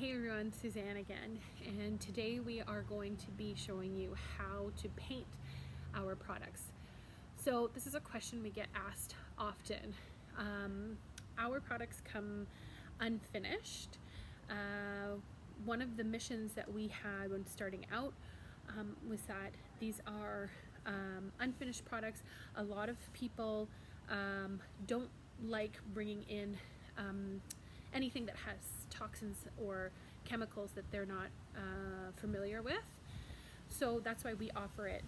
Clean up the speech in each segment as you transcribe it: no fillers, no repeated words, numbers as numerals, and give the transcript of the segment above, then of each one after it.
Hey everyone, Suzanne again, and today we are going to be showing you how to paint our products. So this is a question we get asked often. Our products come unfinished. One of the missions that we had when starting out was that these are unfinished products. A lot of people don't like bringing in anything that has toxins or chemicals that they're not familiar with. So that's why we offer it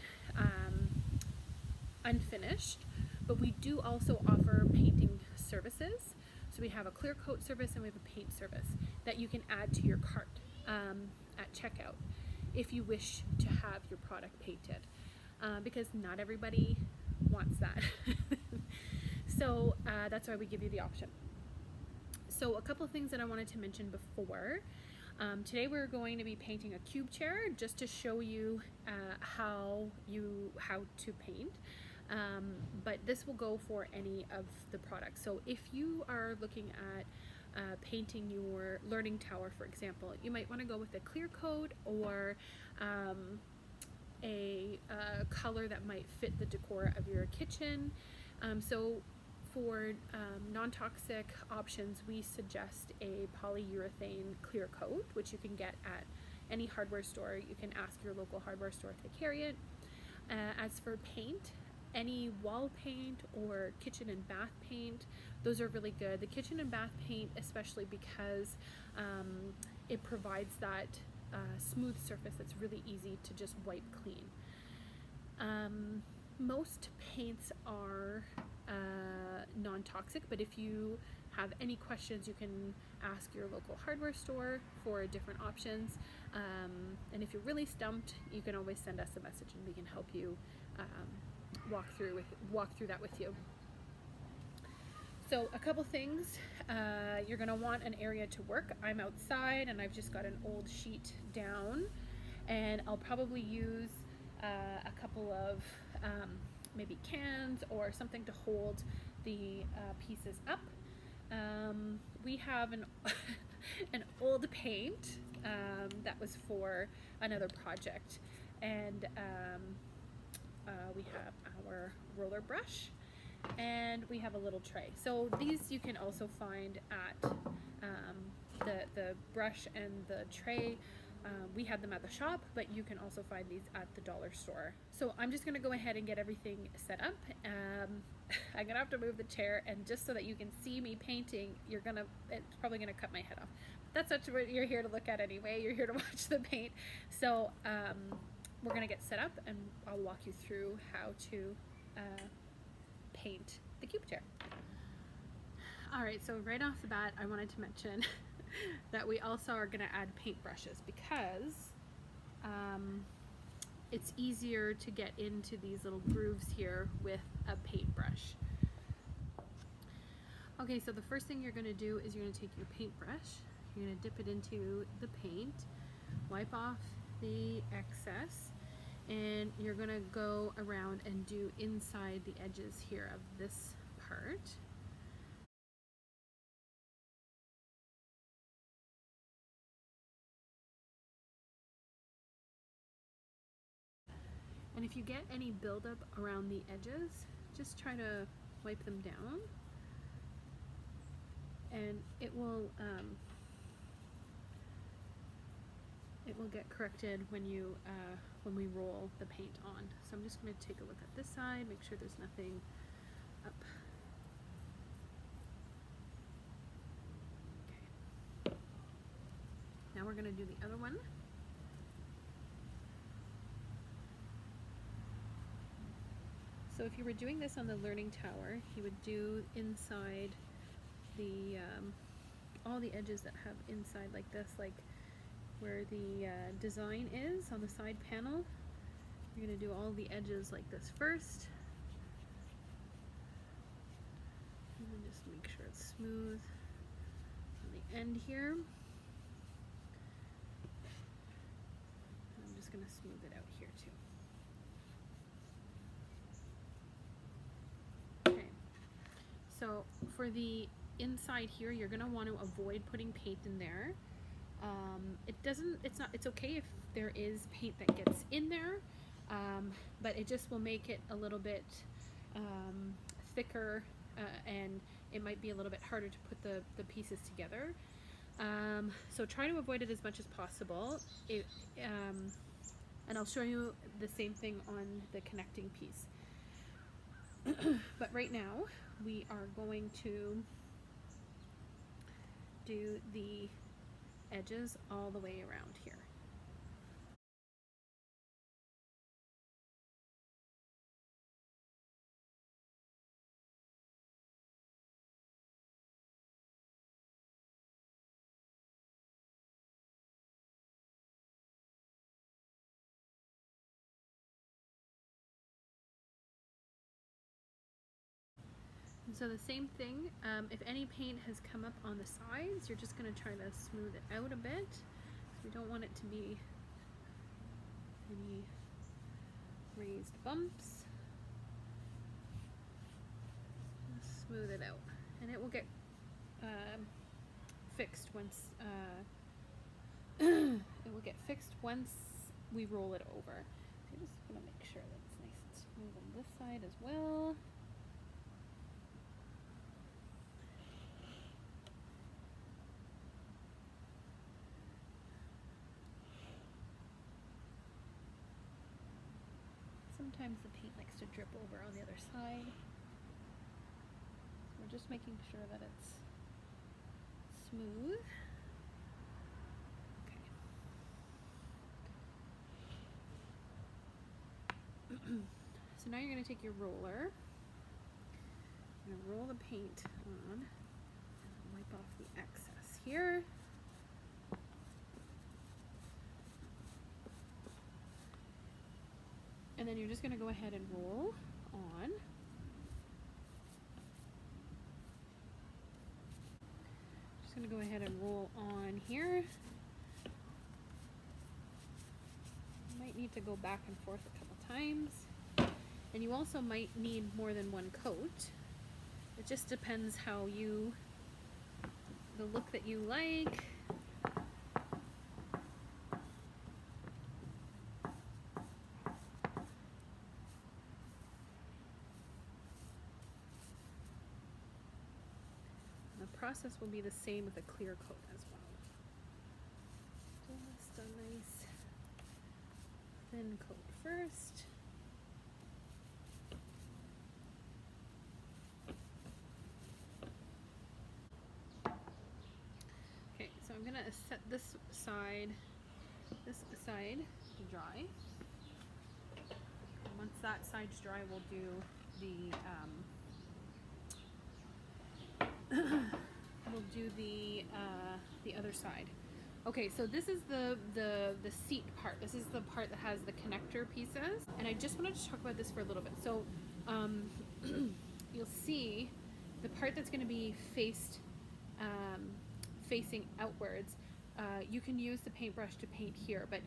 unfinished, but we do also offer painting services. So we have a clear coat service and we have a paint service that you can add to your cart at checkout if you wish to have your product painted, because not everybody wants that. So that's why we give you the option. So a couple of things that I wanted to mention before. Today we're going to be painting a cube chair just to show you how to paint. But this will go for any of the products. So if you are looking at painting your learning tower, for example, you might want to go with a clear coat or a color that might fit the decor of your kitchen. So for non-toxic options, we suggest a polyurethane clear coat, which you can get at any hardware store. You can ask your local hardware store to carry it. As for paint, any wall paint or kitchen and bath paint, those are really good. The kitchen and bath paint especially because it provides that smooth surface that's really easy to just wipe clean. Most paints are non-toxic, but if you have any questions, you can ask your local hardware store for different options. And if you're really stumped, you can always send us a message and we can help you walk through that with you. So a couple things, you're going to want an area to work. I'm outside and I've just got an old sheet down, and I'll probably use a couple of maybe cans or something to hold the pieces up. We have an old paint that was for another project, and we have our roller brush, and we have a little tray. So these you can also find at the brush and the tray. We have them at the shop, but you can also find these at the dollar store. So I'm just gonna go ahead and get everything set up. I'm gonna have to move the chair, and just so that you can see me painting, it's probably gonna cut my head off. That's not what you're here to look at anyway. You're here to watch the paint. So we're gonna get set up and I'll walk you through how to paint the cube chair. Alright, so right off the bat, I wanted to mention that we also are going to add paintbrushes because it's easier to get into these little grooves here with a paintbrush. Okay, so the first thing you're going to do is you're going to take your paintbrush, you're going to dip it into the paint, wipe off the excess, and you're going to go around and do inside the edges here of this part. And if you get any buildup around the edges, just try to wipe them down, and it will get corrected when we roll the paint on. So I'm just going to take a look at this side, make sure there's nothing up. Okay. Now we're going to do the other one. So if you were doing this on the learning tower, you would do inside the all the edges that have inside like this, like where the design is on the side panel. You're going to do all the edges like this first. And then just make sure it's smooth on the end here. And I'm just going to smooth it out here too. So for the inside here, you're going to want to avoid putting paint in there. It's okay if there is paint that gets in there, but it just will make it a little bit thicker, and it might be a little bit harder to put the pieces together. So try to avoid it as much as possible. And I'll show you the same thing on the connecting piece. But right now we are going to do the edges all the way around here. And so the same thing, if any paint has come up on the sides, you're just going to try to smooth it out a bit. We don't want it to be any raised bumps. Just smooth it out, and it will get fixed once we roll it over. So I'm just going to make sure that it's nice and smooth on this side as well. Sometimes the paint likes to drip over on the other side. So we're just making sure that it's smooth. Okay. So now you're going to take your roller. You're going to roll the paint on and wipe off the excess here. And then you're just going to go ahead and roll on. Just going to go ahead and roll on here. You might need to go back and forth a couple times. And you also might need more than one coat. It just depends how the look that you like. The process will be the same with a clear coat as well. Just a nice thin coat first. Okay, so I'm going to set this aside to dry. And once that side's dry, we'll do the other side. Okay, so this is the seat part. This is the part that has the connector pieces, and I just wanted to talk about this for a little bit. So you'll see the part that's going to be facing outwards. You can use the paintbrush to paint here, but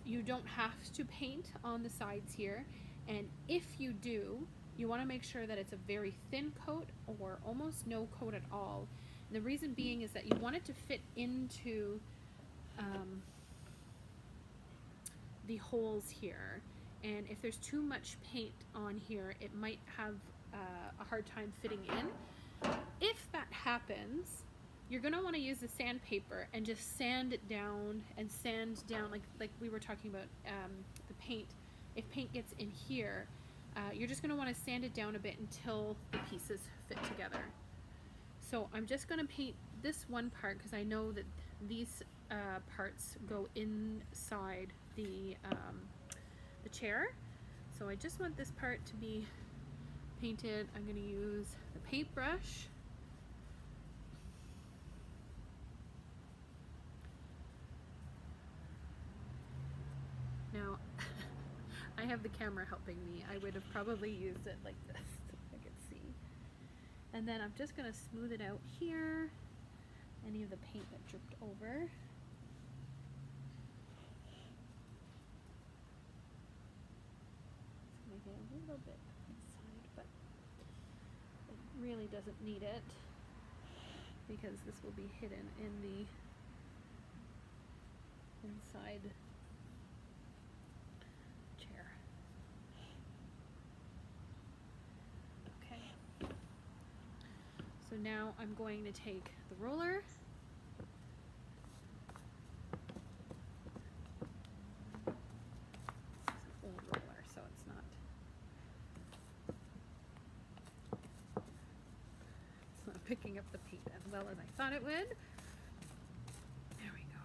you don't have to paint on the sides here. And if you do, you want to make sure that it's a very thin coat or almost no coat at all. And the reason being is that you want it to fit into the holes here. And if there's too much paint on here, it might have a hard time fitting in. If that happens, you're going to want to use the sandpaper and just sand it down and sand down like we were talking about the paint. If paint gets in here, you're just going to want to sand it down a bit until the pieces fit together. So I'm just going to paint this one part because I know that these parts go inside the chair. So I just want this part to be painted. I'm going to use the paintbrush. Now, I have the camera helping me. I would have probably used it like this so I could see. And then I'm just going to smooth it out here. Any of the paint that dripped over. Make it a little bit inside, but it really doesn't need it because this will be hidden in the side chair. Okay. So now I'm going to take the roller. It's an old roller, so it's not picking up the paint as well as I thought it would. There we go.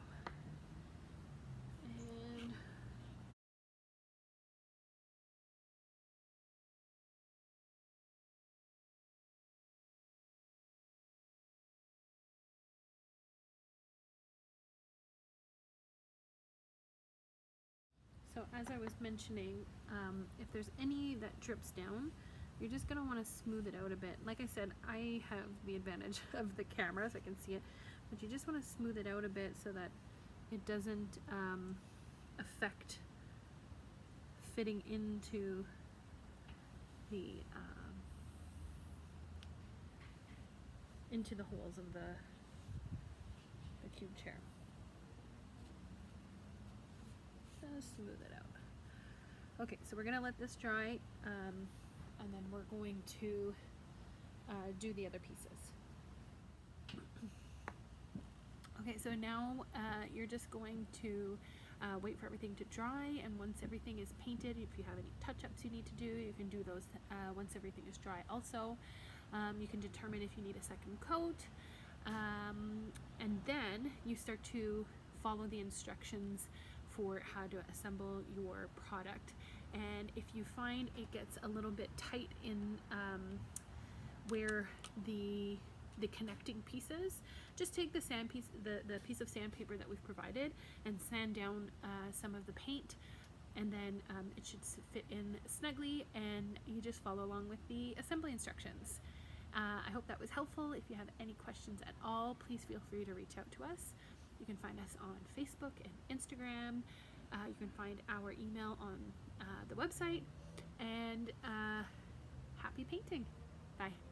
And so as I was mentioning, if there's any that drips down, you're just going to want to smooth it out a bit. Like I said, I have the advantage of the camera so I can see it, but you just want to smooth it out a bit so that it doesn't affect fitting into the holes of the cube chair. Just smooth it out. Okay, so we're gonna let this dry, and then we're going to do the other pieces. Okay, so now you're just going to wait for everything to dry, and once everything is painted, if you have any touch-ups you need to do, you can do those once everything is dry also. You can determine if you need a second coat, and then you start to follow the instructions for how to assemble your product. And if you find it gets a little bit tight in where the connecting pieces, just take the piece of sandpaper that we've provided and sand down some of the paint, and then it should fit in snugly, and you just follow along with the assembly instructions. I hope that was helpful. If you have any questions at all, please feel free to reach out to us. You can find us on Facebook and Instagram. You can find our email on the website, and happy painting. Bye.